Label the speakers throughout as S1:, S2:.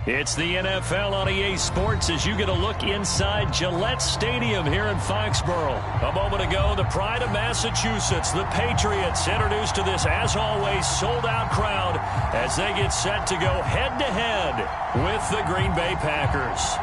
S1: It's the NFL on EA Sports as you get a look inside Gillette Stadium here in Foxborough. A moment ago, the pride of Massachusetts, the Patriots, introduced to this, as always, sold-out crowd as they get set to go head-to-head with the Green Bay Packers.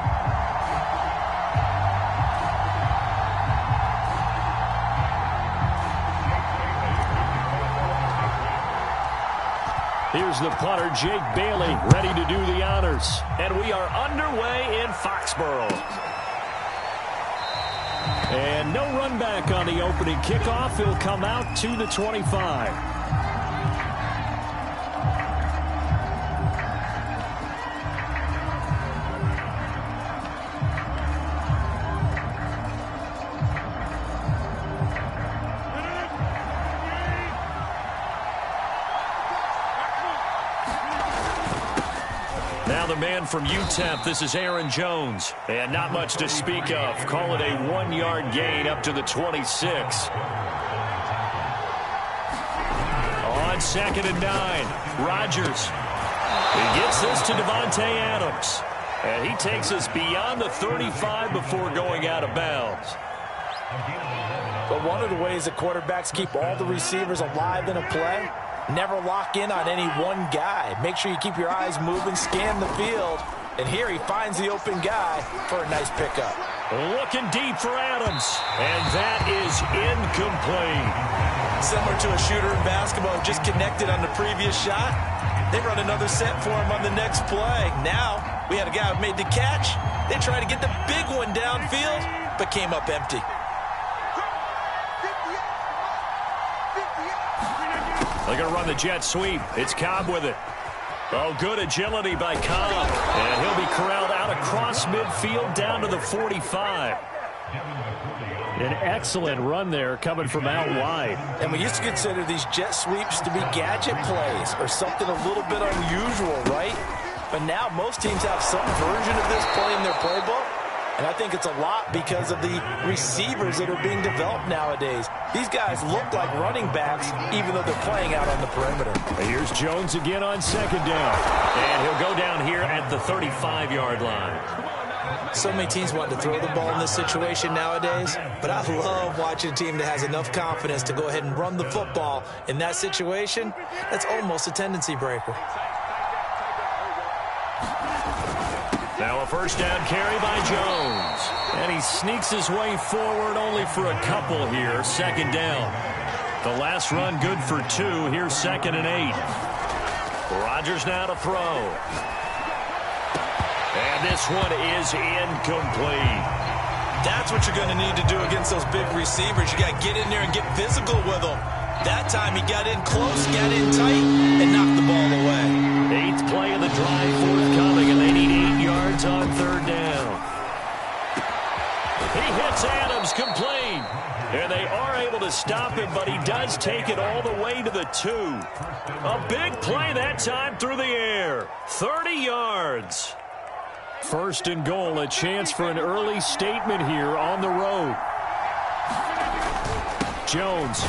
S1: Here's the punter, Jake Bailey, ready to do the honors. And we are underway in Foxborough. And no run back on the opening kickoff. He'll come out to the 25. Now the man from UTEP, this is Aaron Jones. And not much to speak of. Call it a 1-yard gain up to the 26. On 2nd and 9, Rodgers. He gets this to Davante Adams. And he takes us beyond the 35 before going out of bounds.
S2: But one of the ways that quarterbacks keep all the receivers alive in a play, never lock in on any one guy. Make sure you keep your eyes moving, scan the field. And here he finds the open guy for a nice pickup.
S1: Looking deep for Adams. And that is incomplete.
S2: Similar to a shooter in basketball, just connected on the previous shot. They run another set for him on the next play. Now, we had a guy who made the catch. They tried to get the big one downfield, but came up empty.
S1: They're going to run the jet sweep. It's Cobb with it. Oh, good agility by Cobb. And he'll be corralled out across midfield down to the 45. An excellent run there coming from out wide.
S2: And we used to consider these jet sweeps to be gadget plays or something a little bit unusual, right? But now most teams have some version of this play in their playbook. And I think it's a lot because of the receivers that are being developed nowadays. These guys look like running backs, even though they're playing out on the perimeter.
S1: Here's Jones again on 2nd down. And he'll go down here at the 35-yard line.
S2: So many teams want to throw the ball in this situation nowadays, but I love watching a team that has enough confidence to go ahead and run the football. In that situation, that's almost a tendency breaker.
S1: Now a first down carry by Jones. And he sneaks his way forward only for a couple here. 2nd down. The last run good for 2. Here's 2nd and 8. Rodgers now to throw. And this one is incomplete.
S2: That's what you're going to need to do against those big receivers. You got to get in there and get physical with them. That time he got in close, got in tight, and knocked the ball away.
S1: 8th play of the drive forthcoming, and they need 8 yards on 3rd down. He hits Adams complete. And they are able to stop him, but he does take it all the way to the 2. A big play that time through the air. 30 yards. 1st and goal, a chance for an early statement here on the road. Jones.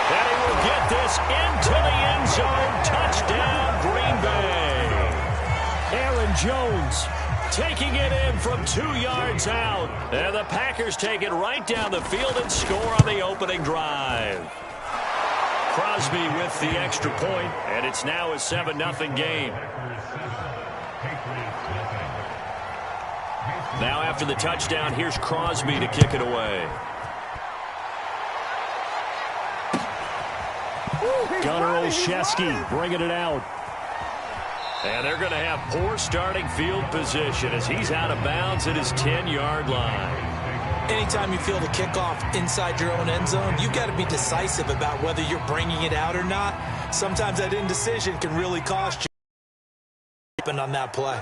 S1: And he will get this into the end zone. Touchdown, Green Bay. Aaron Jones taking it in from 2 yards out. And the Packers take it right down the field and score on the opening drive. Crosby with the extra point, and it's now a 7-0 game. Now after the touchdown, here's Crosby to kick it away. Gunnar Olszewski bringing it out. And they're going to have poor starting field position as he's out of bounds at his 10-yard line.
S2: Anytime you feel the kickoff inside your own end zone, you've got to be decisive about whether you're bringing it out or not. Sometimes that indecision can really cost you on that play.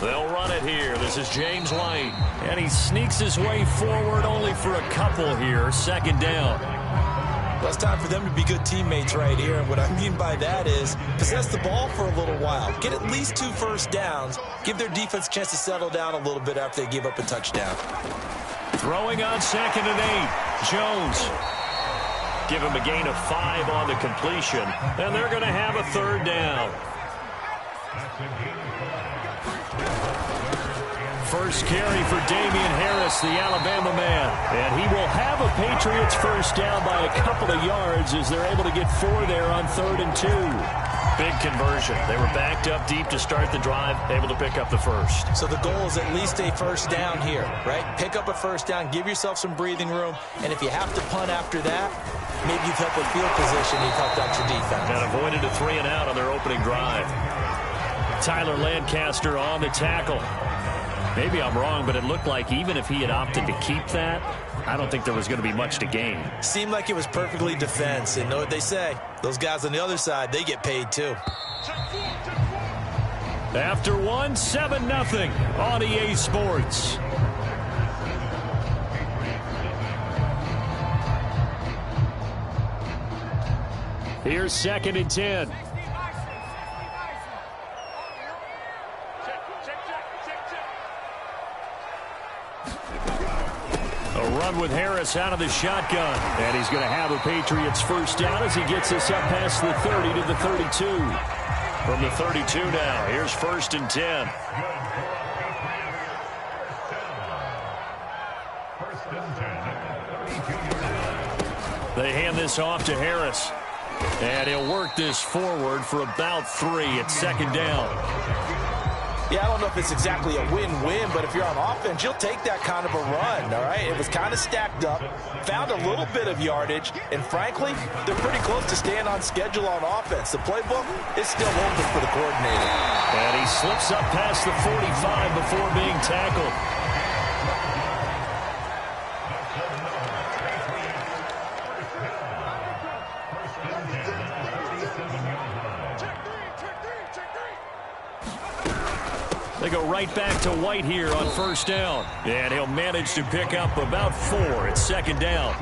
S1: They'll run it here. This is James White. And he sneaks his way forward only for a couple here. 2nd down.
S2: Well, it's time for them to be good teammates right here. And what I mean by that is possess the ball for a little while. Get at least 2 first downs. Give their defense a chance to settle down a little bit after they give up a touchdown.
S1: Throwing on 2nd and 8. Jones. Give him a gain of 5 on the completion. And they're going to have a 3rd down. First carry for Damian Harris, the Alabama man. And he will have a Patriots first down by a couple of yards as they're able to get 4 there on 3rd and 2.
S3: Big conversion. They were backed up deep to start the drive, able to pick up the first.
S2: So the goal is at least a first down here, right? Pick up a first down, give yourself some breathing room, and if you have to punt after that, maybe you've helped with field position, you've helped out your defense.
S3: And avoided a 3 and out on their opening drive.
S1: Tyler Lancaster on the tackle. Maybe I'm wrong, but it looked like even if he had opted to keep that, I don't think there was going to be much to gain.
S2: Seemed like it was perfectly defense, and know what they say. Those guys on the other side, they get paid too.
S1: After 1, 7-0 on EA Sports. Here's 2nd and 10. A run with Harris out of the shotgun. And he's going to have a Patriots first down as he gets us up past the 30 to the 32.
S3: From the 32 now, here's 1st and 10.
S1: They hand this off to Harris. And he'll work this forward for about 3 at 2nd down.
S2: Yeah, I don't know if it's exactly a win-win, but if you're on offense, you'll take that kind of a run, all right? It was kind of stacked up, found a little bit of yardage, and frankly, they're pretty close to staying on schedule on offense. The playbook is still open for the coordinator.
S1: And he slips up past the 45 before being tackled. They go right back to White here on 1st down. And he'll manage to pick up about 4 at 2nd down.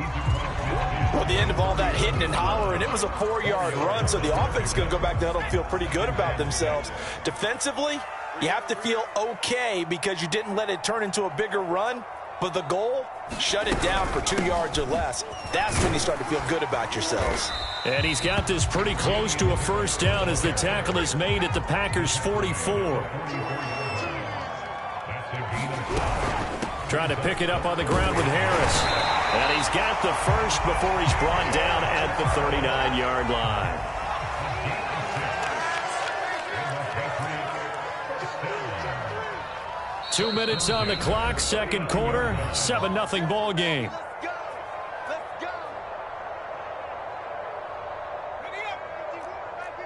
S2: Well, at the end of all that hitting and hollering, it was a 4-yard run, so the offense is going to go back to huddle and feel pretty good about themselves. Defensively, you have to feel okay because you didn't let it turn into a bigger run. But the goal, shut it down for 2 yards or less. That's when you start to feel good about yourselves.
S1: And he's got this pretty close to a first down as the tackle is made at the Packers' 44. Trying to pick it up on the ground with Harris. And he's got the first before he's brought down at the 39-yard line. Two minutes on the clock, 2nd quarter, 7-0 ball game.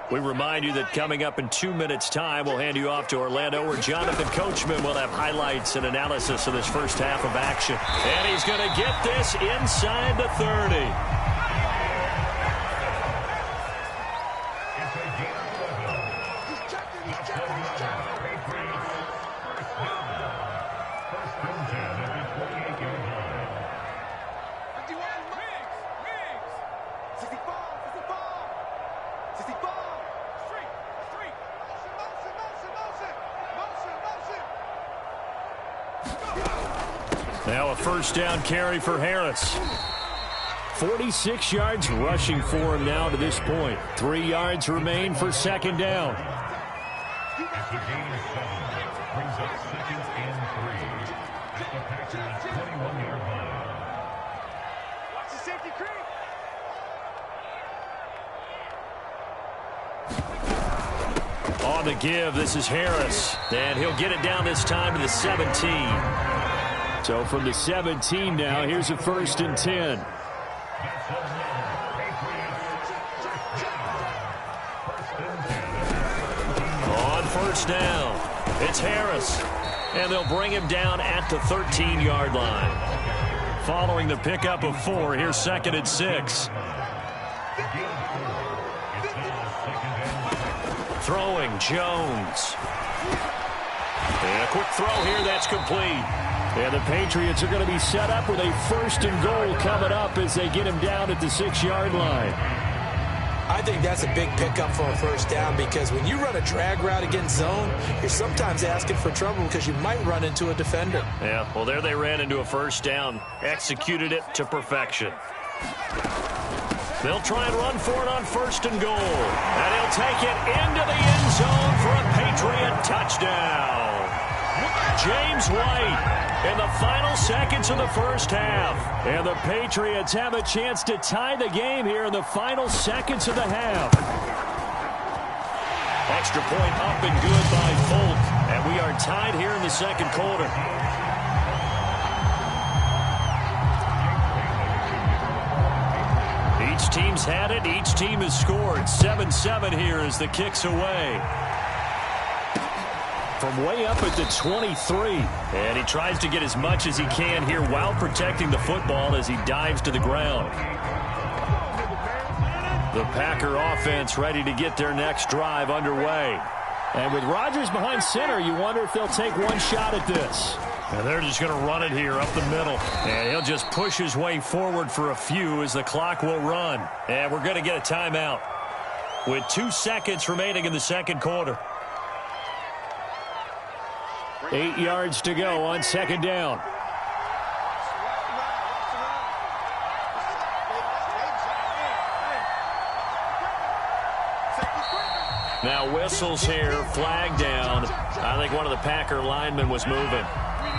S1: We remind you that coming up in 2 minutes' time, we'll hand you off to Orlando, where Jonathan Coachman will have highlights and analysis of this first half of action. And he's going to get this inside the 30. Now a first down carry for Harris. 46 yards rushing for him now to this point. 3 yards remain for 2nd down. On the give, this is Harris. And he'll get it down this time to the 17. So from the 17 now, here's a 1st and 10. On 1st down, it's Harris. And they'll bring him down at the 13-yard line. Following the pickup of 4, here's 2nd and 6. Throwing, Jones. And a quick throw here that's complete. And the Patriots are going to be set up with a 1st and goal coming up as they get him down at the 6-yard line.
S2: I think that's a big pickup for a first down because when you run a drag route against zone, you're sometimes asking for trouble because you might run into a defender.
S3: Yeah, well, there they ran into a first down, executed it to perfection.
S1: They'll try and run for it on 1st and goal. And he'll take it into the end zone for a Patriot touchdown. James White in the final seconds of the first half. And the Patriots have a chance to tie the game here in the final seconds of the half. Extra point up and good by Folk. And we are tied here in the second quarter. Each team's had it. Each team has scored. 7-7 here as the kick's away. From way up at the 23. And he tries to get as much as he can here while protecting the football as he dives to the ground. The Packer offense ready to get their next drive underway. And with Rodgers behind center, you wonder if they'll take one shot at this. And they're just going to run it here up the middle. And he'll just push his way forward for a few as the clock will run. And we're going to get a timeout with 2 seconds remaining in the second quarter. 8 yards to go on 2nd down. Now whistles here, flag down. I think one of the Packer linemen was moving.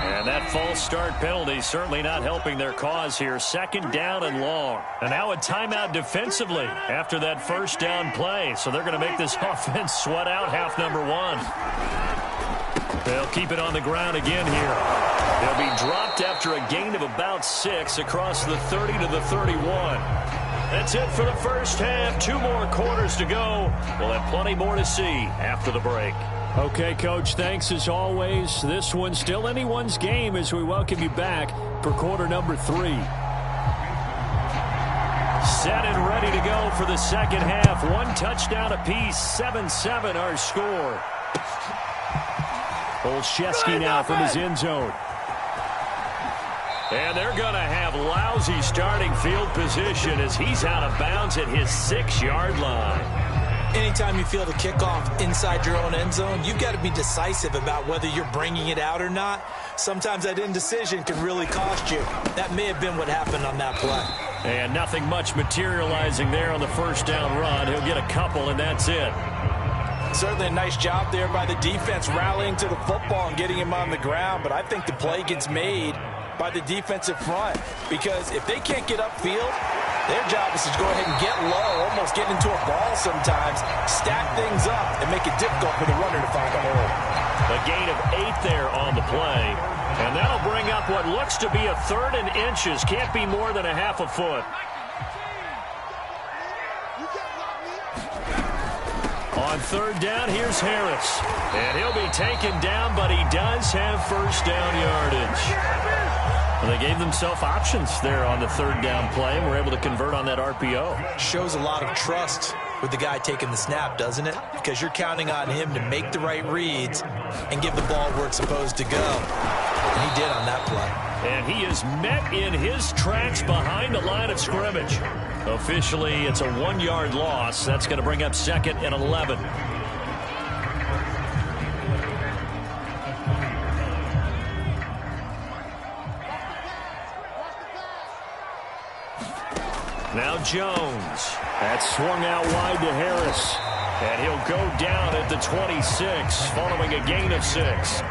S1: And that false start penalty certainly not helping their cause here. 2nd down and long. And now a timeout defensively after that first down play. So they're going to make this offense sweat out half number 1. They'll keep it on the ground again here. They'll be dropped after a gain of about 6 across the 30 to the 31. That's it for the first half. 2 more quarters to go. We'll have plenty more to see after the break. Okay, Coach, thanks as always. This one's still anyone's game as we welcome you back for quarter number 3. Set and ready to go for the second half. 1 touchdown apiece. 7-7 our score. Olszewski now from his end zone. And they're going to have lousy starting field position as he's out of bounds at his 6-yard line.
S2: Anytime you feel the kickoff inside your own end zone, you've got to be decisive about whether you're bringing it out or not. Sometimes that indecision can really cost you. That may have been what happened on that play.
S1: And nothing much materializing there on the first down run. He'll get a couple, and that's it.
S2: Certainly a nice job there by the defense rallying to the football and getting him on the ground, but I think the play gets made by the defensive front because if they can't get upfield, their job is to go ahead and get low, almost get into a ball sometimes, stack things up, and make it difficult for the runner to find a hole.
S1: A gain of 8 there on the play, and that'll bring up what looks to be a 3rd and inches. Can't be more than a half a foot. On 3rd down, here's Harris. And he'll be taken down, but he does have first down yardage. Well, they gave themselves options there on the 3rd down play and were able to convert on that RPO.
S2: Shows a lot of trust with the guy taking the snap, doesn't it? Because you're counting on him to make the right reads and give the ball where it's supposed to go. And he did on that play.
S1: And he is met in his tracks behind the line of scrimmage. Officially, it's a 1-yard loss. That's going to bring up 2nd and 11. Now Jones. That's swung out wide to Harris. And he'll go down at the 26 following a gain of 6.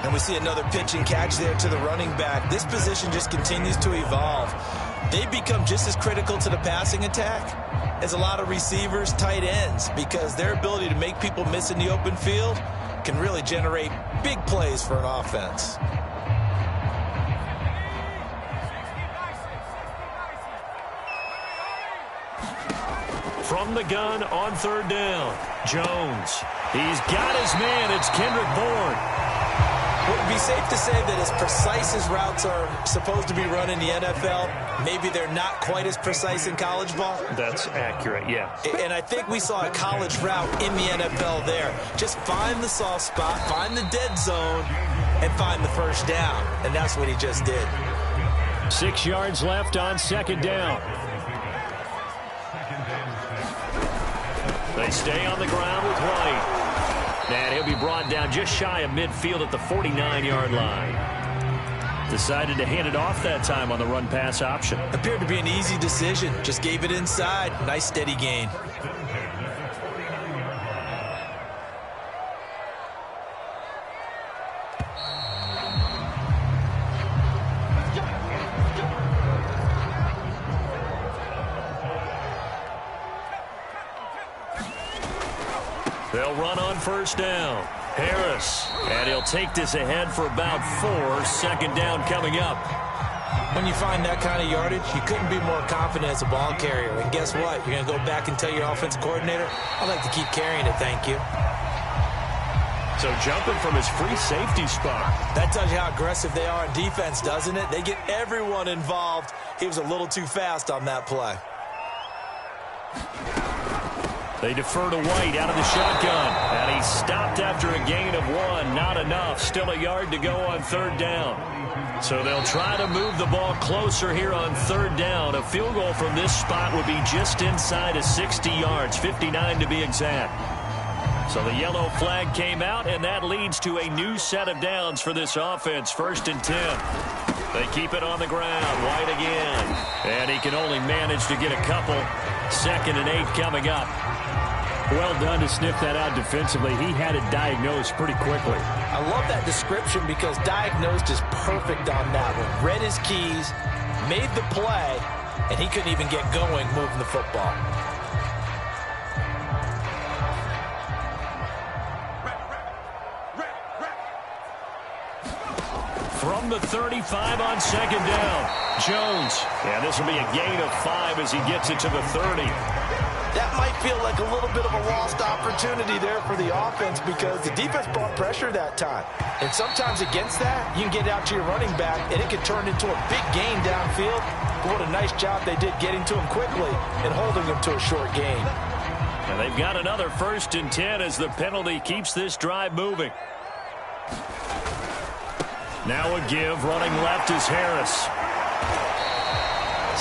S2: And we see another pitch and catch there to the running back. This position just continues to evolve. They become just as critical to the passing attack as a lot of receivers, tight ends, because their ability to make people miss in the open field can really generate big plays for an offense.
S1: From the gun on 3rd down, Jones. He's got his man. It's Kendrick Bourne.
S2: Would it be safe to say that as precise as routes are supposed to be run in the NFL, maybe they're not quite as precise in college ball?
S1: That's accurate, yeah.
S2: And I think we saw a college route in the NFL there. Just find the soft spot, find the dead zone, and find the first down. And that's what he just did.
S1: 6 yards left on 2nd down. They stay on the ground with White. And he'll be brought down just shy of midfield at the 49-yard line. Decided to hand it off that time on the run-pass option.
S2: Appeared to be an easy decision. Just gave it inside. Nice steady gain.
S1: They'll run on first down. Harris, and he'll take this ahead for about 4. Second down coming up.
S2: When you find that kind of yardage, you couldn't be more confident as a ball carrier. And guess what? You're going to go back and tell your offensive coordinator, I'd like to keep carrying it, thank you.
S1: So jumping from his free safety spot.
S2: That tells you how aggressive they are in defense, doesn't it? They get everyone involved. He was a little too fast on that play.
S1: They defer to White out of the shotgun. And he stopped after a gain of 1. Not enough. Still a yard to go on third down. So they'll try to move the ball closer here on third down. A field goal from this spot would be just inside of 60 yards, 59 to be exact. So the yellow flag came out, and that leads to a new set of downs for this offense. 1st and 10. They keep it on the ground. White again. And he can only manage to get a couple. 2nd and 8 coming up.
S3: Well done to sniff that out defensively. He had it diagnosed pretty quickly.
S2: I love that description because diagnosed is perfect on that one. Read his keys, made the play, and he couldn't even get going moving the football.
S1: From the 35 on second down, Jones. And this will be a gain of 5 as he gets it to the 30.
S2: That might feel like a little bit of a lost opportunity there for the offense because the defense brought pressure that time. And sometimes against that, you can get out to your running back, and it can turn into a big gain downfield. But what a nice job they did getting to him quickly and holding him to a short gain.
S1: And they've got another 1st and 10 as the penalty keeps this drive moving. Now a give. Running left is Harris.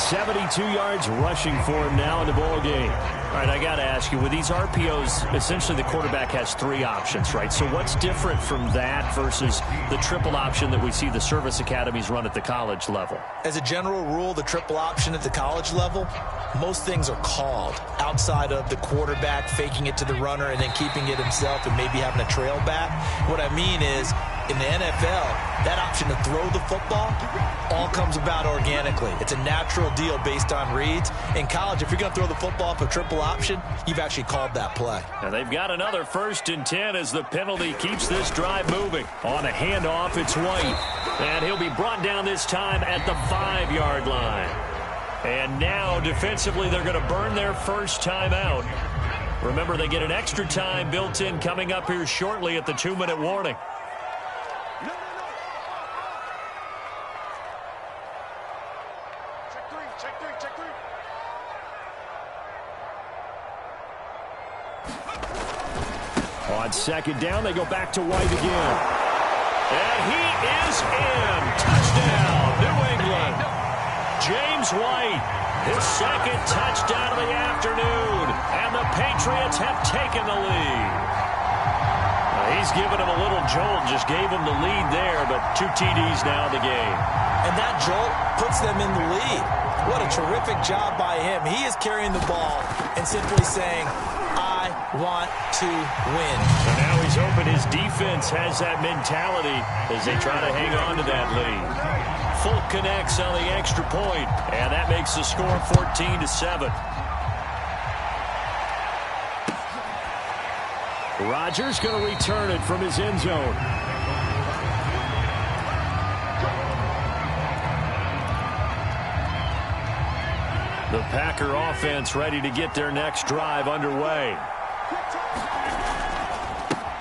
S1: 72 yards rushing for him now in the ball game. All right, I got to ask you, with these RPOs, essentially the quarterback has 3 options, right? So what's different from that versus the triple option that we see the service academies run at the college level?
S2: As a general rule, the triple option at the college level, most things are called outside of the quarterback faking it to the runner and then keeping it himself and maybe having a trail back. What I mean is, in the NFL, that option to throw the football all comes about organically. It's a natural deal based on reads. In college, if you're going to throw the football for triple option, you've actually called that play.
S1: And they've got another 1st and 10 as the penalty keeps this drive moving. On a handoff, it's White. And he'll be brought down this time at the 5-yard line. And now, defensively, they're going to burn their first time out. Remember, they get an extra time built in coming up here shortly at the 2-minute warning. On second down, they go back to White again. And he is in. Touchdown, New England. James White, his 2nd touchdown of the afternoon. And the Patriots have taken the lead. He's given him a little jolt, just gave him the lead there, but 2 TDs now in the game.
S2: And that jolt puts them in the lead. What a terrific job by him. He is carrying the ball and simply saying, I want to win.
S1: So now he's open. His defense has that mentality as they try to hang on to that lead. Fulk connects on the extra point, and that makes the score 14-7. Rodgers going to return it from his end zone. The Packer offense ready to get their next drive underway.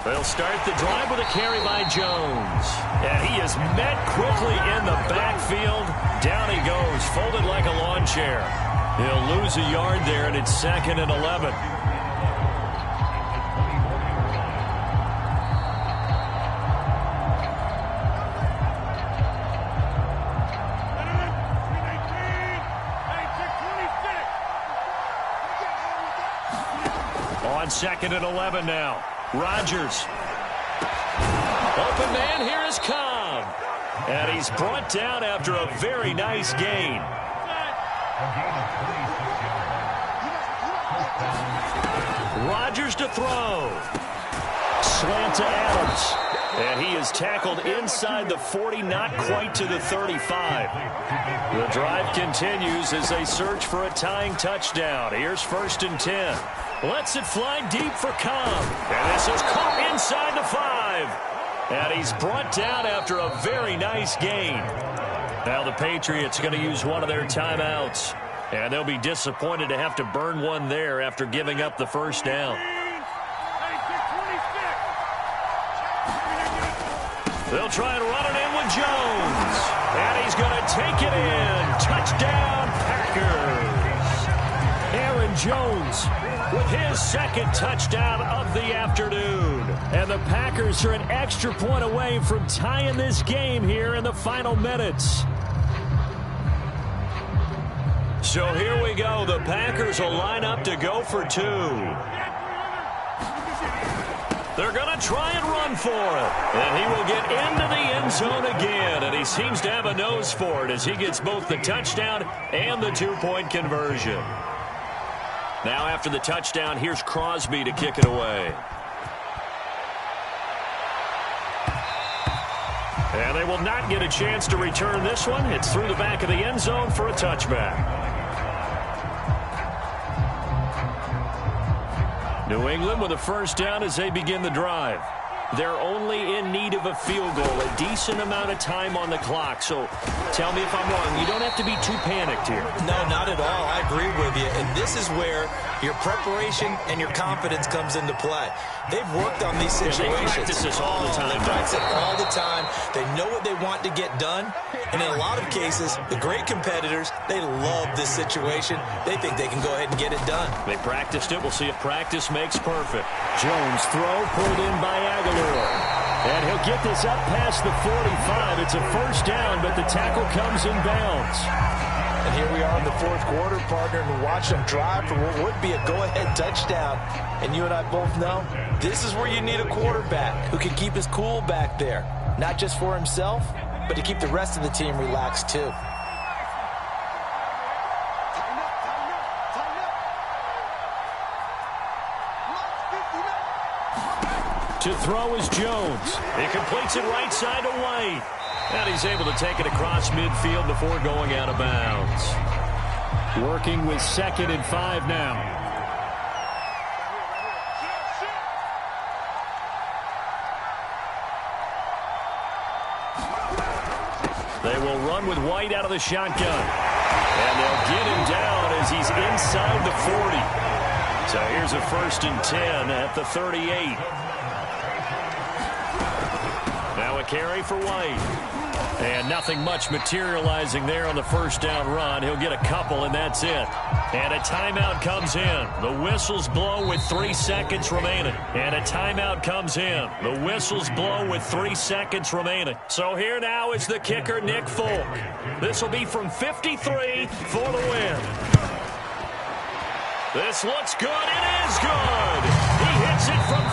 S1: They'll start the drive with a carry by Jones. And he is met quickly in the backfield. Down he goes, folded like a lawn chair. He'll lose a yard there, and it's 2nd and 11. On 2nd and 11 now. Rodgers. Open man, here is Cobb. And he's brought down after a very nice gain. Rodgers to throw. Slant to Adams. And he is tackled inside the 40, not quite to the 35. The drive continues as they search for a tying touchdown. Here's 1st and 10. Lets it fly deep for Cobb. And this is caught inside the 5. And he's brought down after a very nice gain. Now the Patriots are going to use one of their timeouts. And they'll be disappointed to have to burn one there after giving up the first down. They'll try and run it in with Jones. And he's going to take it in. Touchdown, Packers. Aaron Jones with his 2nd touchdown of the afternoon. And the Packers are an extra point away from tying this game here in the final minutes. So here we go. The Packers will line up to go for 2. They're going to try and run for it. And he will get into the end zone again. And he seems to have a nose for it as he gets both the touchdown and the 2-point conversion. Now after the touchdown, here's Crosby to kick it away. And they will not get a chance to return this one. It's through the back of the end zone for a touchback. New England with a first down as they begin the drive. They're only in need of a field goal, a decent amount of time on the clock. So tell me if I'm wrong. You don't have to be too panicked here.
S2: No, not at all. I agree with you. And this is where your preparation and your confidence comes into play. They've worked on these situations.
S1: They practice this all the time.
S2: They practice it all the time. They know what they want to get done. And in a lot of cases, the great competitors, they love this situation. They think they can go ahead and get it done.
S1: They practiced it. We'll see if practice makes perfect. Jones throw pulled in by Aguilar. And he'll get this up past the 45. It's a first down, but the tackle comes in bounds.
S2: And here we are in the 4th quarter, partner, and watch them drive for what would be a go-ahead touchdown. And you and I both know this is where you need a quarterback who can keep his cool back there. Not just for himself, but to keep the rest of the team relaxed too.
S1: To throw is Jones. He completes it right side to White. And he's able to take it across midfield before going out of bounds. Working with 2nd and 5 now. They will run with White out of the shotgun. And they'll get him down as he's inside the 40. So here's a 1st and 10 at the 38. Now a carry for White. And nothing much materializing there on the first down run. He'll get a couple, and that's it. And a timeout comes in. The whistles blow with 3 seconds remaining. And a timeout comes in. The whistles blow with 3 seconds remaining. So here now is the kicker, Nick Folk. This will be from 53 for the win. This looks good. It is good. He hits it from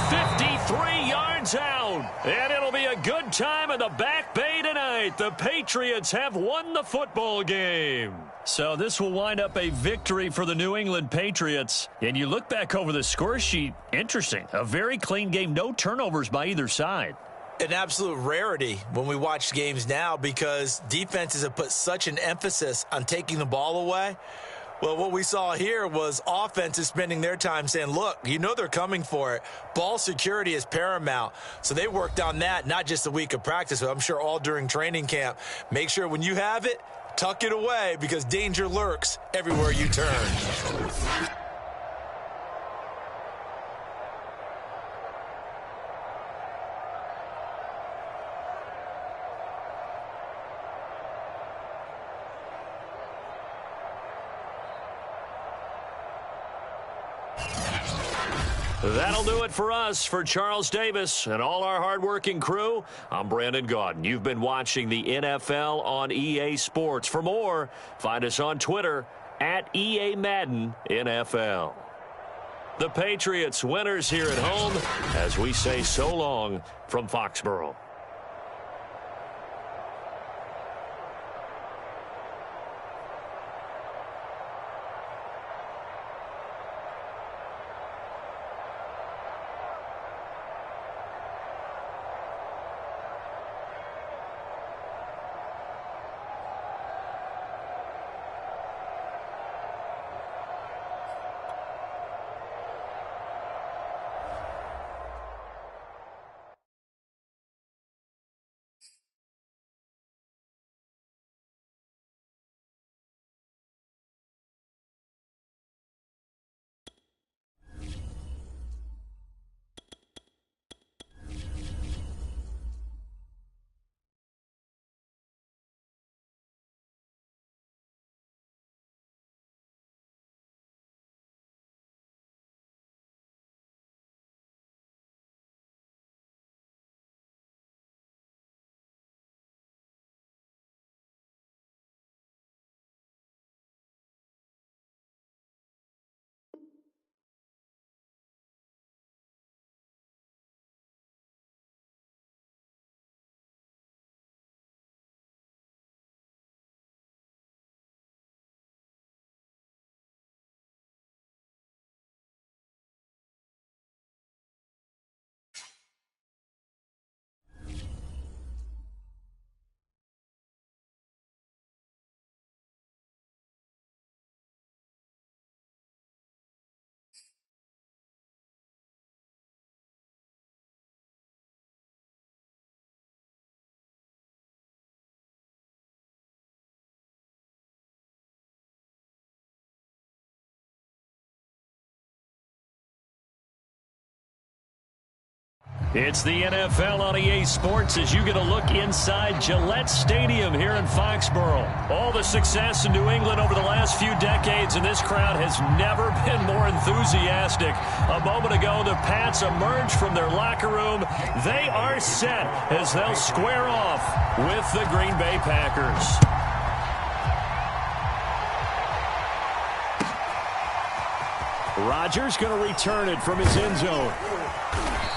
S1: 53 yards out. And it'll be a good time in the Back Bay tonight. The Patriots have won the football game. So this will wind up a victory for the New England Patriots. And you look back over the score sheet, interesting. A very clean game, no turnovers by either side.
S2: An absolute rarity when we watch games now because defenses have put such an emphasis on taking the ball away. Well, what we saw here was offenses spending their time saying, look, you know they're coming for it. Ball security is paramount. So they worked on that, not just a week of practice, but I'm sure all during training camp. Make sure when you have it, tuck it away because danger lurks everywhere you turn.
S1: That'll do it for us. For Charles Davis and all our hardworking crew, I'm Brandon Gaudin. You've been watching the NFL on EA Sports. For more, find us on Twitter at EA Madden NFL. The Patriots winners here at home as we say so long from Foxborough. It's the NFL on EA Sports as you get a look inside Gillette Stadium here in Foxborough. All the success in New England over the last few decades, and this crowd has never been more enthusiastic. A moment ago, the Pats emerged from their locker room. They are set as they'll square off with the Green Bay Packers. Rodgers going to return it from his end zone.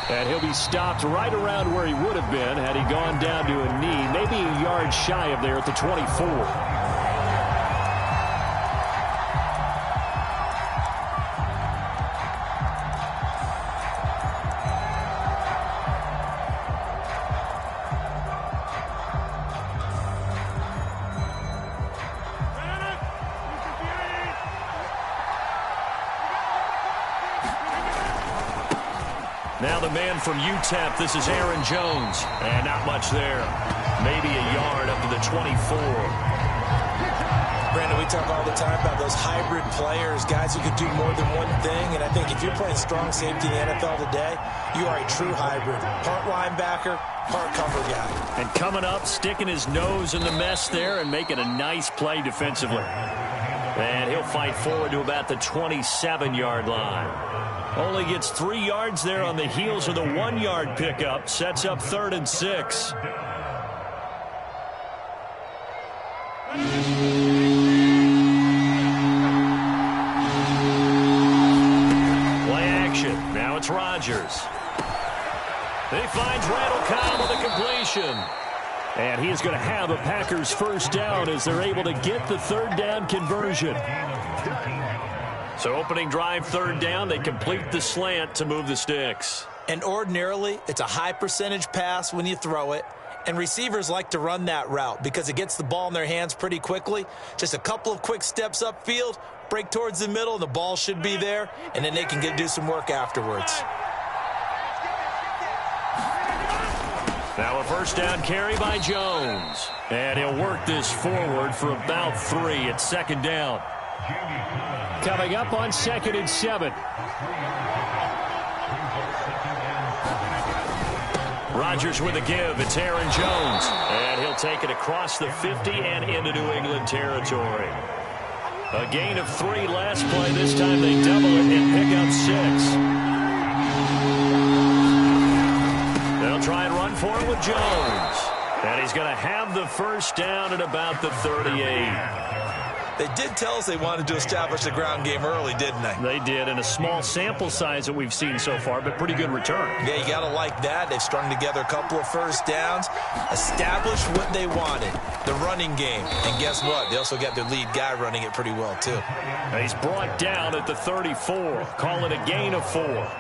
S1: And he'll be stopped right around where he would have been had he gone down to a knee, maybe a yard shy of there at the 24. Now the man from UTEP, this is Aaron Jones. And not much there. Maybe a yard up to the 24.
S2: Brandon, we talk all the time about those hybrid players, guys who could do more than one thing. And I think if you're playing strong safety in the NFL today, you are a true hybrid. Part linebacker, part cover guy.
S1: And coming up, sticking his nose in the mess there and making a nice play defensively. And he'll fight forward to about the 27-yard line. Only gets 3 yards there on the heels of the 1-yard pickup. Sets up 3rd and 6. Play action. Now it's Rodgers. He finds Randall Cobb with a completion. And he is going to have a Packers first down as they're able to get the 3rd down conversion. So opening drive, 3rd down, they complete the slant to move the sticks.
S2: And ordinarily, it's a high percentage pass when you throw it. And receivers like to run that route because it gets the ball in their hands pretty quickly. Just a couple of quick steps upfield, break towards the middle, and the ball should be there. And then they can do some work afterwards.
S1: Now a first down carry by Jones. And he'll work this forward for about 3 at 2nd down. Coming up on 2nd and 7. Rodgers with a give. It's Aaron Jones. And he'll take it across the 50 and into New England territory. A gain of 3 last play. This time they double it and pick up 6. They'll try and run for it with Jones. And he's going to have the first down at about the 38.
S2: They did tell us they wanted to establish the ground game early, didn't they?
S1: They did, in a small sample size that we've seen so far, but pretty good return.
S2: Yeah, you got to like that. They've strung together a couple of first downs, established what they wanted, the running game. And guess what? They also got their lead guy running it pretty well, too.
S1: He's brought down at the 34. Call it a gain of 4.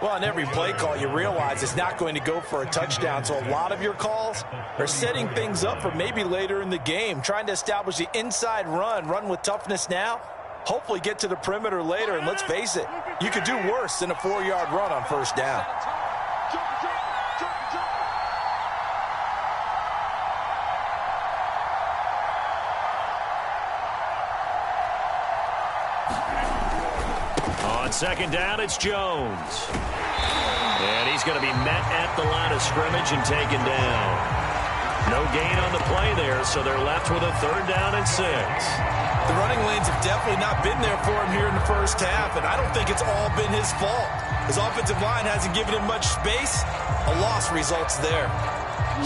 S2: Well, on every play call, you realize it's not going to go for a touchdown. So a lot of your calls are setting things up for maybe later in the game, trying to establish the inside run with toughness now, hopefully get to the perimeter later. And let's face it, you could do worse than a 4-yard run on first down.
S1: On 2nd down, it's Jones. And he's going to be met at the line of scrimmage and taken down. No gain on the play there, so they're left with a 3rd down and 6.
S2: The running lanes have definitely not been there for him here in the first half, and I don't think it's all been his fault. His offensive line hasn't given him much space. A loss results there.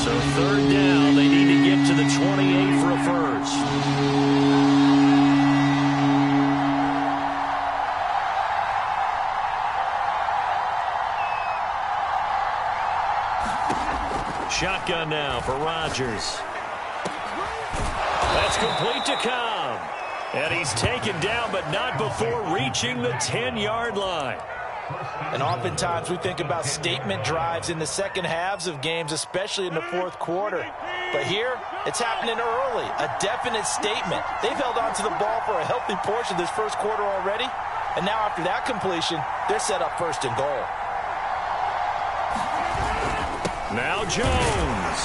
S1: So 3rd down, they need to get to the 28 for a first. Shotgun now for Rodgers. That's complete to Cobb. And he's taken down, but not before reaching the 10-yard line.
S2: And oftentimes we think about statement drives in the second halves of games, especially in the 4th quarter. But here, it's happening early, a definite statement. They've held on to the ball for a healthy portion of this first quarter already. And now after that completion, they're set up 1st and goal.
S1: Now Jones.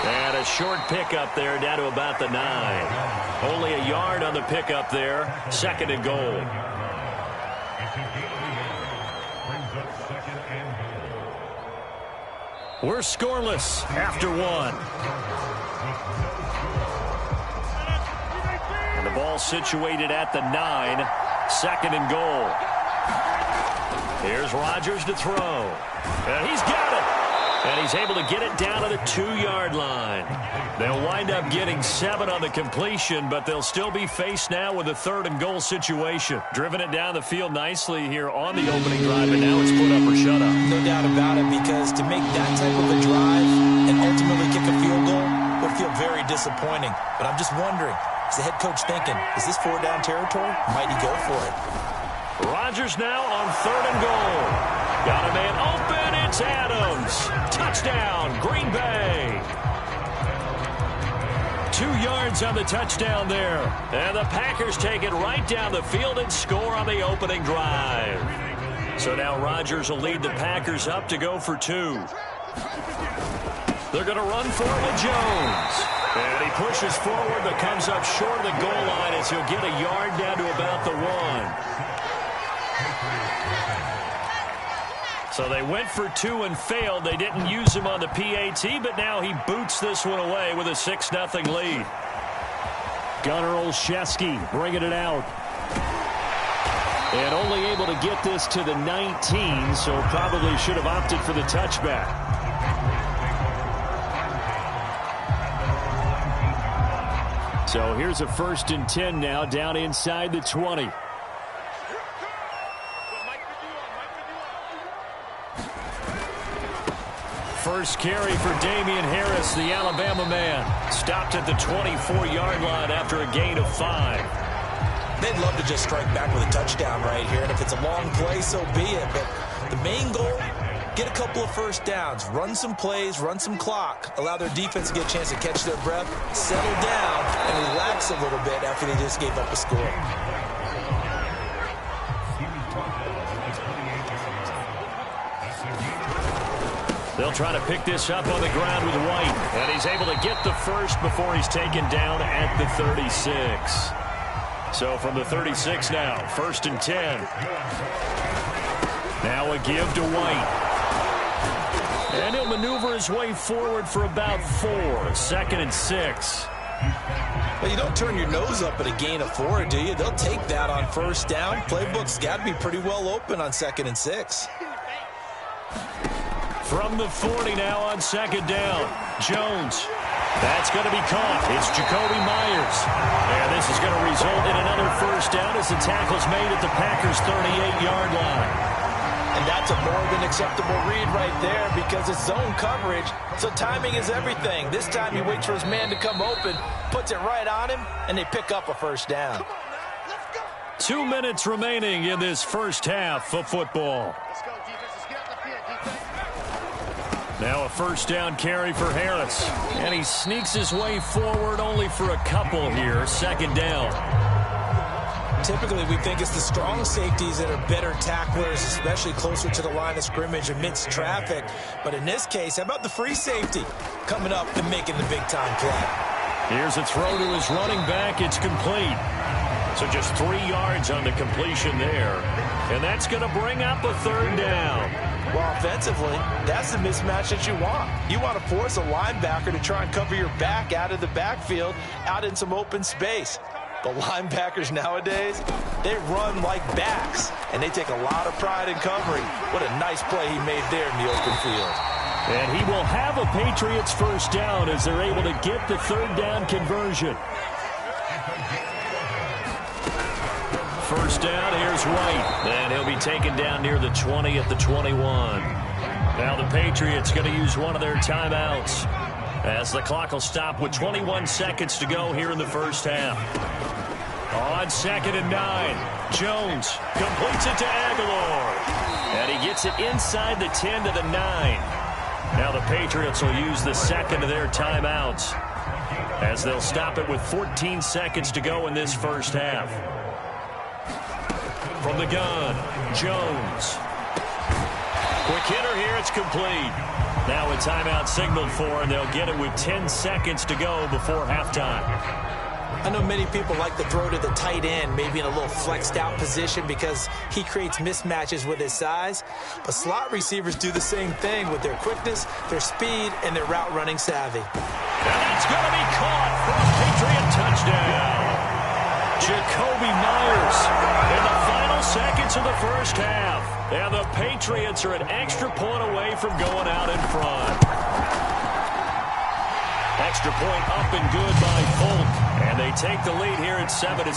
S1: And a short pickup there down to about the 9. Only a yard on the pickup there. 2nd and goal. We're scoreless after one. And the ball situated at the 9. Second and goal. Here's Rodgers to throw. And he's got it. And he's able to get it down to the 2-yard line. They'll wind up getting 7 on the completion, but they'll still be faced now with a 3rd and goal situation. Driven it down the field nicely here on the opening drive, and now it's put up or shut up.
S2: No doubt about it, because to make that type of a drive and ultimately kick a field goal would feel very disappointing. But I'm just wondering, is the head coach thinking, is this 4-down territory? Might he go for it?
S1: Rodgers now on 3rd and goal. Got a man open. It's Adams. Touchdown, Green Bay. 2 yards on the touchdown there. And the Packers take it right down the field and score on the opening drive. So now Rodgers will lead the Packers up to go for 2. They're going to run for it with Jones. And he pushes forward but comes up short of the goal line as he'll get a yard down to about the 1. So they went for 2 and failed. They didn't use him on the PAT, but now he boots this one away with a 6-0 lead. Gunnar Olszewski bringing it out. And only able to get this to the 19, so probably should have opted for the touchback. So here's a 1st and 10 now down inside the 20. First carry for Damian Harris, the Alabama man. Stopped at the 24-yard line after a gain of 5.
S2: They'd love to just strike back with a touchdown right here. And if it's a long play, so be it. But the main goal, get a couple of first downs. Run some plays, run some clock. Allow their defense to get a chance to catch their breath, settle down, and relax a little bit after they just gave up a score.
S1: They'll try to pick this up on the ground with White. And he's able to get the first before he's taken down at the 36. So from the 36 now, 1st and 10. Now a give to White. And he'll maneuver his way forward for about 4. 2nd and 6.
S2: Well, you don't turn your nose up at a gain of 4, do you? They'll take that on 1st down. Playbook's got to be pretty well open on 2nd and 6.
S1: From the 40 now on 2nd down. Jones. That's going to be caught. It's Jacoby Myers. And this is going to result in another 1st down as the tackle's made at the Packers' 38-yard line.
S2: And that's a more than acceptable read right there because it's zone coverage, so timing is everything. This time he waits for his man to come open, puts it right on him, and they pick up a 1st down.
S1: 2 minutes remaining in this first half of football. Now a 1st down carry for Harris. And he sneaks his way forward only for a couple here. 2nd down.
S2: Typically, we think it's the strong safeties that are better tacklers, especially closer to the line of scrimmage amidst traffic. But in this case, how about the free safety coming up and making the big-time play?
S1: Here's a throw to his running back. It's complete. So just 3 yards on the completion there. And that's going to bring up a 3rd down.
S2: Well, offensively, that's the mismatch that you want. You want to force a linebacker to try and cover your back out of the backfield, out in some open space. But linebackers nowadays, they run like backs, and they take a lot of pride in covering. What a nice play he made there in the open field.
S1: And he will have a Patriots 1st down as they're able to get the 3rd down conversion. 1st down, here's White. And he'll be taken down near the 20 at the 21. Now the Patriots going to use one of their timeouts as the clock will stop with 21 seconds to go here in the first half. On 2nd and 9, Jones completes it to Aguilar. And he gets it inside the 10 to the 9. Now the Patriots will use the 2nd of their timeouts as they'll stop it with 14 seconds to go in this first half. From the gun, Jones. Quick hitter here, it's complete. Now a timeout signaled for, and they'll get it with 10 seconds to go before halftime.
S2: I know many people like to throw to the tight end, maybe in a little flexed out position because he creates mismatches with his size. But slot receivers do the same thing with their quickness, their speed, and their route running savvy.
S1: And that's going to be caught for a Patriot touchdown. Jacoby Myers in the final seconds of the first half. And the Patriots are an extra point away from going out in front. Extra point up and good by Folk. And they take the lead here at 7-6.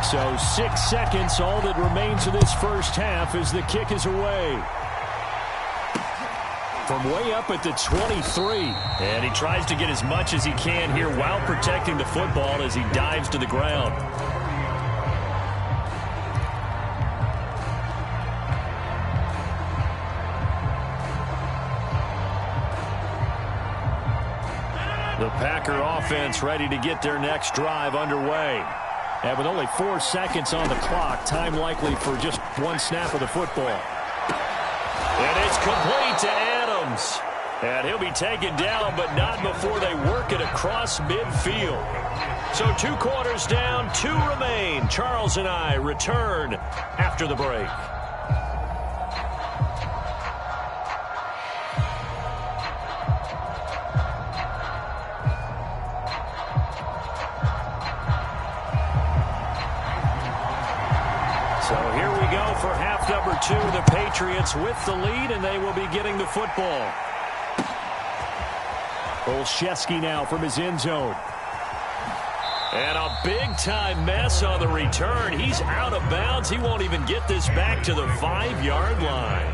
S1: So 6 seconds, all that remains of this first half as the kick is away. From way up at the 23. And he tries to get as much as he can here while protecting the football as he dives to the ground. The Packer offense ready to get their next drive underway. And with only 4 seconds on the clock, time likely for just one snap of the football. And it's complete to Adams. And he'll be taken down, but not before they work it across midfield. So 2 quarters down, 2 remain. Charles and I return after the break. So here we go for half number 2. The Patriots with the lead, and they will be getting the football. Olszewski now from his end zone. And a big-time mess on the return. He's out of bounds. He won't even get this back to the 5-yard line.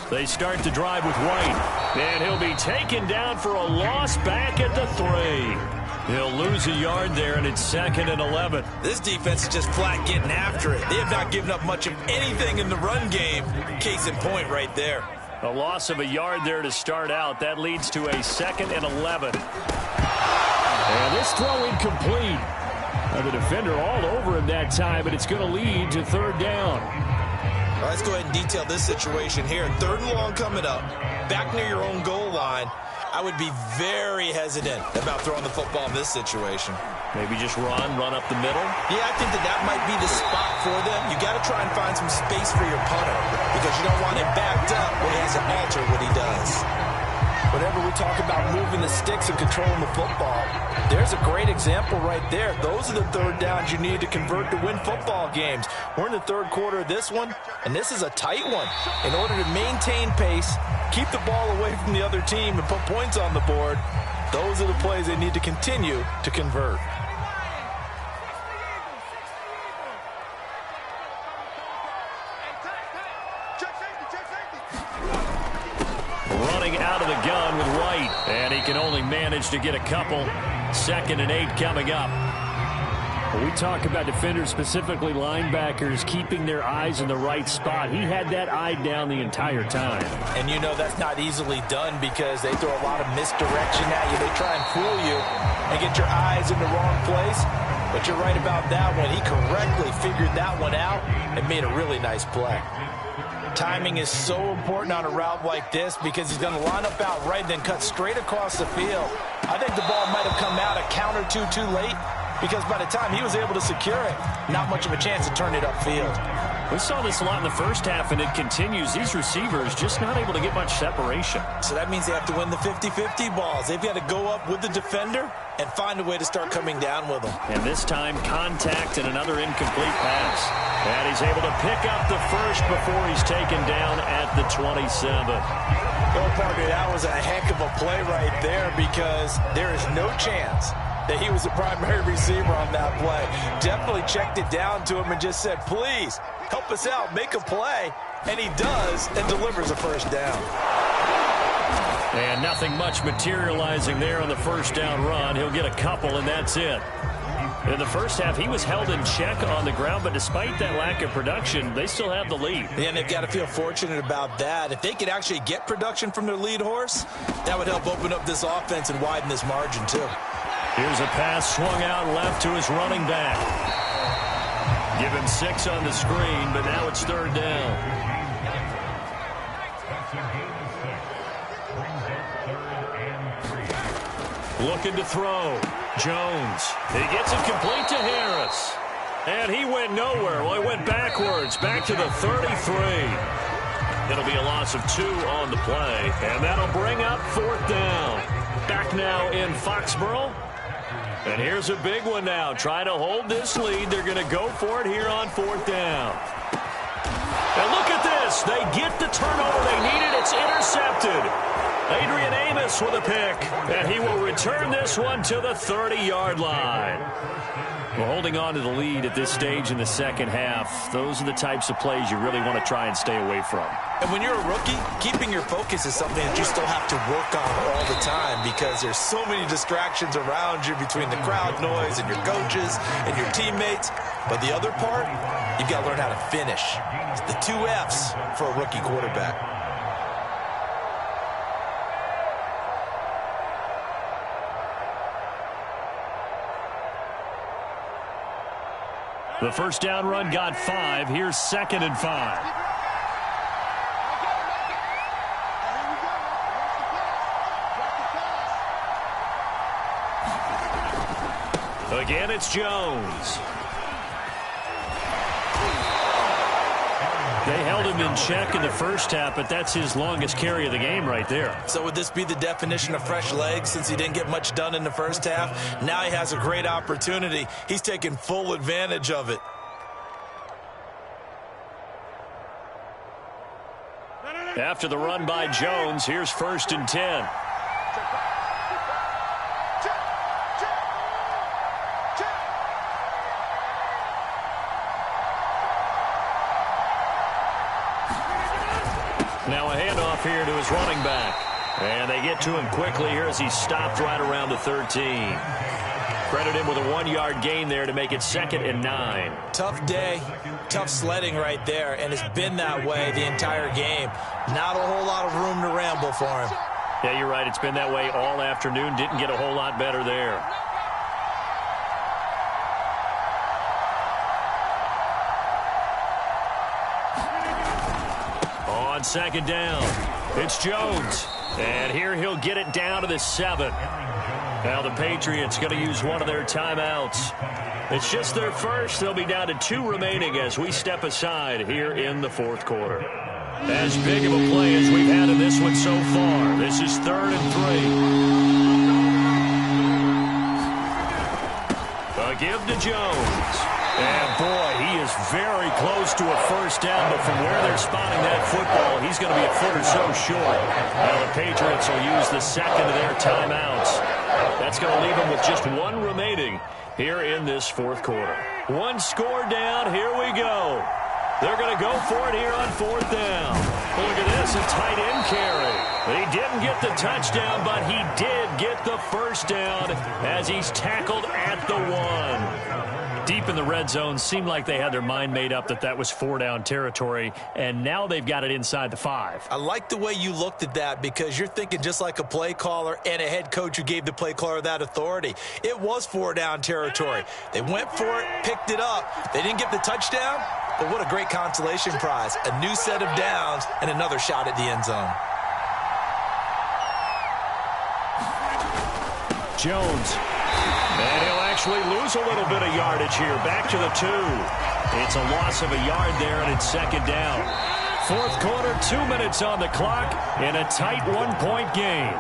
S1: They start the drive with White. And he'll be taken down for a loss back at the 3. He'll lose a yard there, and it's 2nd and 11.
S2: This defense is just flat getting after it. They have not given up much of anything in the run game. Case in point right there.
S1: A loss of a yard there to start out. That leads to a 2nd and 11. And this throw incomplete. And the defender all over him that time, and it's going to lead to 3rd down.
S2: Well, let's go ahead and detail this situation here. 3rd and long coming up, back near your own goal line. I would be very hesitant about throwing the football in this situation.
S1: Maybe just run up the middle?
S2: Yeah, I think that might be the spot for them. You got to try and find some space for your punter because you don't want him backed up when he has to alter what he does. Whenever we talk about moving the sticks and controlling the football, there's a great example right there. Those are the 3rd downs you need to convert to win football games. We're in the 3rd quarter of this one, and this is a tight one. In order to maintain pace, keep the ball away from the other team, and put points on the board, those are the plays they need to continue to convert.
S1: Running out of the gun with White, and he can only manage to get a couple. 2nd and 8 coming up. We talk about defenders, specifically linebackers, keeping their eyes in the right spot. He had that eye down the entire time.
S2: And you know that's not easily done because they throw a lot of misdirection at you. They try and fool you and get your eyes in the wrong place. But you're right about that one. He correctly figured that one out and made a really nice play. Timing is so important on a route like this because he's going to line up out right and then cut straight across the field. I think the ball might have come out a count or two too late because by the time he was able to secure it, not much of a chance to turn it upfield.
S1: We saw this a lot in the first half, and it continues. These receivers just not able to get much separation.
S2: So that means they have to win the 50-50 balls. They've got to go up with the defender and find a way to start coming down with them.
S1: And this time, contact and another incomplete pass. And he's able to pick up the first before he's taken down at the 27.
S2: Well, partner, that was a heck of a play right there because there is no chance that he was the primary receiver on that play. Definitely checked it down to him and just said, please, help us out, make a play. And he does and delivers a first down.
S1: And nothing much materializing there on the first down run. He'll get a couple, and that's it. In the first half, he was held in check on the ground, but despite that lack of production, they still have the lead.
S2: And they've got to feel fortunate about that. If they could actually get production from their lead horse, that would help open up this offense and widen this margin, too.
S1: Here's a pass swung out left to his running back. Give him 6 on the screen, but now it's 3rd down. Looking to throw. Jones. He gets it complete to Harris. And he went nowhere. Well, he went backwards, back to the 33. It'll be a loss of 2 on the play, and that'll bring up 4th down. Back now in Foxborough. And here's a big one now. Trying to hold this lead. They're going to go for it here on 4th down. And look at this. They get the turnover they needed. It's intercepted. Adrian Amos with a pick. And he will return this one to the 30-yard line. Well, holding on to the lead at this stage in the second half, those are the types of plays you really want to try and stay away from.
S2: And when you're a rookie, keeping your focus is something that you still have to work on all the time because there's so many distractions around you between the crowd noise and your coaches and your teammates. But the other part, you've got to learn how to finish. It's the 2 F's for a rookie quarterback.
S1: The first down run got 5. Here's 2nd and 5. Again, it's Jones. They held him in check in the first half, but that's his longest carry of the game right there.
S2: So would this be the definition of fresh legs since he didn't get much done in the first half? Now he has a great opportunity. He's taking full advantage of it.
S1: After the run by Jones, here's 1st and 10. Now a handoff here to his running back. And they get to him quickly here as he stopped right around the 13. Credit him with a 1-yard gain there to make it 2nd and 9.
S2: Tough day, tough sledding right there, and it's been that way the entire game. Not a whole lot of room to ramble for him.
S1: Yeah, you're right. It's been that way all afternoon. Didn't get a whole lot better there. On 2nd down, it's Jones. And here he'll get it down to the 7. Now the Patriots going to use one of their timeouts. It's just their first. They'll be down to 2 remaining as we step aside here in the 4th quarter. As big of a play as we've had in this one so far. This is 3rd and 3. A give to Jones. And boy, he is very close to a first down, but from where they're spotting that football, he's going to be a foot or so short. Now the Patriots will use the 2nd of their timeouts. That's going to leave them with just 1 remaining here in this 4th quarter. 1 score down. Here we go. They're going to go for it here on 4th down. Look at this, a tight end carry. He didn't get the touchdown, but he did get the first down as he's tackled at the 1. Deep in the red zone, seemed like they had their mind made up that that was 4-down territory, and now they've got it inside the 5.
S2: I like the way you looked at that because you're thinking just like a play caller and a head coach who gave the play caller that authority. It was 4-down territory. They went for it, picked it up. They didn't get the touchdown, but what a great consolation prize. A new set of downs and another shot at the end zone.
S1: Jones. And he'll actually lose a little bit of yardage here. Back to the 2. It's a loss of a yard there, and it's 2nd down. 4th quarter, 2 minutes on the clock in a tight 1-point game.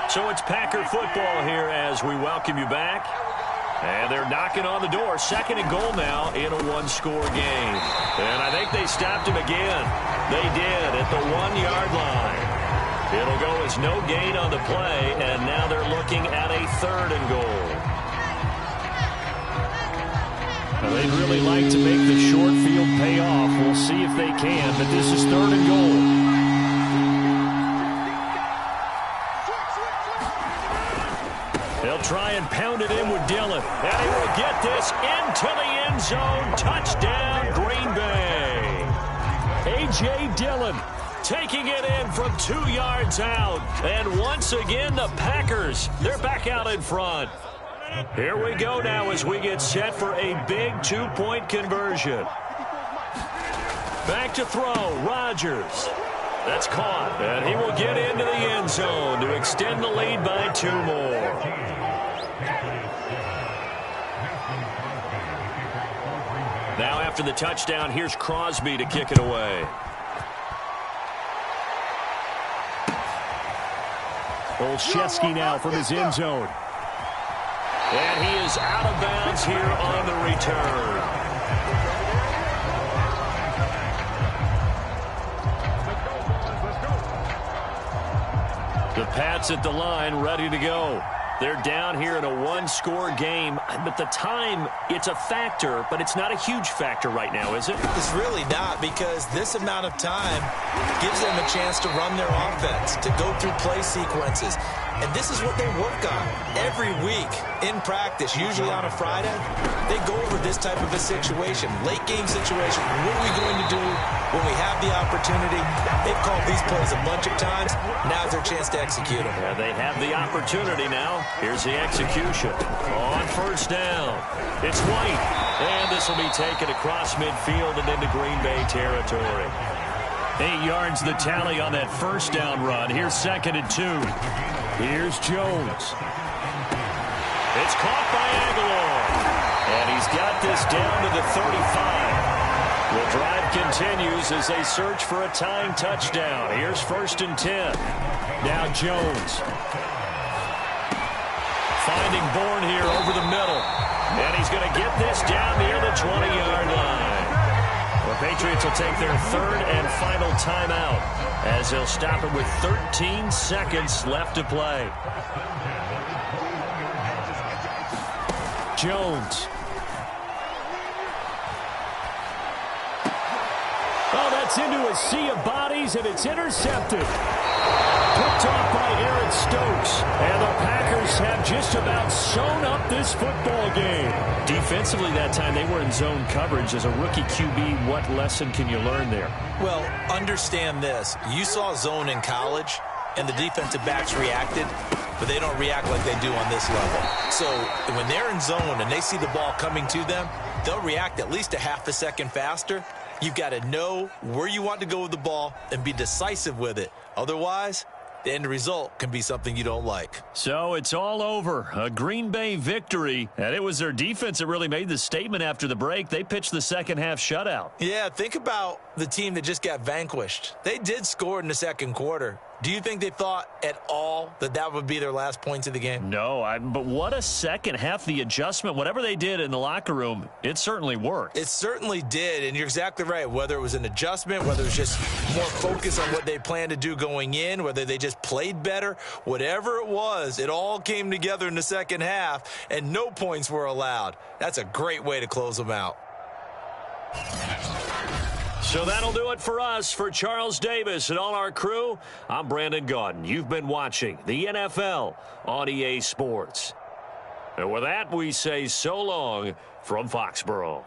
S1: So it's Packer football here as we welcome you back. And they're knocking on the door. 2nd and goal now in a 1-score game. And I think they stopped him again. They did at the 1-yard line. It'll go as no gain on the play, and now they're looking at a 3rd and goal. Now they'd really like to make the short field pay off. We'll see if they can, but this is 3rd and goal. They'll try and pound it in with Dillon. And he will get this into the end zone. Touchdown, Green Bay. A.J. Dillon taking it in from 2 yards out. And once again, the Packers, they're back out in front. Here we go now as we get set for a big 2-point conversion. Back to throw, Rodgers. That's caught, and he will get into the end zone to extend the lead by 2 more. Now after the touchdown, here's Crosby to kick it away.
S3: Olszewski now from his end zone.
S1: And he is out of bounds here on the return. The Pats at the line, ready to go. They're down here in a 1-score game. But the time, it's a factor, but it's not a huge factor right now, is it?
S2: It's really not, because this amount of time gives them a chance to run their offense, to go through play sequences. And this is what they work on every week in practice, usually on a Friday. They go over this type of a situation, late game situation. What are we going to do when we have the opportunity? They've called these plays a bunch of times. Now's their chance to execute them.
S1: Yeah, they have the opportunity now. Here's the execution. On first down, it's White. And this will be taken across midfield and into Green Bay territory.
S3: 8 yards the tally on that first down run. Here's 2nd and 2. Here's Jones.
S1: It's caught by Aguilar. And he's got this down to the 35. The drive continues as they search for a tying touchdown. Here's 1st and 10.
S3: Now Jones.
S1: Finding Bourne here over the middle. And he's going to get this down near the 20-yard line. The Patriots will take their 3rd and final timeout as they'll stop it with 13 seconds left to play.
S3: Jones. Oh, that's into a sea of bodies, and it's intercepted. Picked off by Aaron Stokes. And the Packers have just about sewn up this football game.
S1: Defensively that time, they were in zone coverage. As a rookie QB, what lesson can you learn there?
S2: Well, understand this. You saw zone in college, and the defensive backs reacted, but they don't react like they do on this level. So when they're in zone and they see the ball coming to them, they'll react at least a half a second faster. You've got to know where you want to go with the ball and be decisive with it. Otherwise, the end result can be something you don't like.
S1: So it's all over. A Green Bay victory. And it was their defense that really made the statement after the break. They pitched the second half shutout.
S2: Yeah, think about the team that just got vanquished. They did score in the second quarter. Do you think they thought at all that that would be their last points of the game?
S1: No, but what a second half. The adjustment, whatever they did in the locker room, it certainly worked.
S2: It certainly did, and you're exactly right. Whether it was an adjustment, whether it was just more focus on what they planned to do going in, whether they just played better, whatever it was, it all came together in the second half, and no points were allowed. That's a great way to close them out.
S1: So that'll do it for us. For Charles Davis and all our crew, I'm Brandon Gaudin. You've been watching the NFL on EA Sports. And with that, we say so long from Foxborough.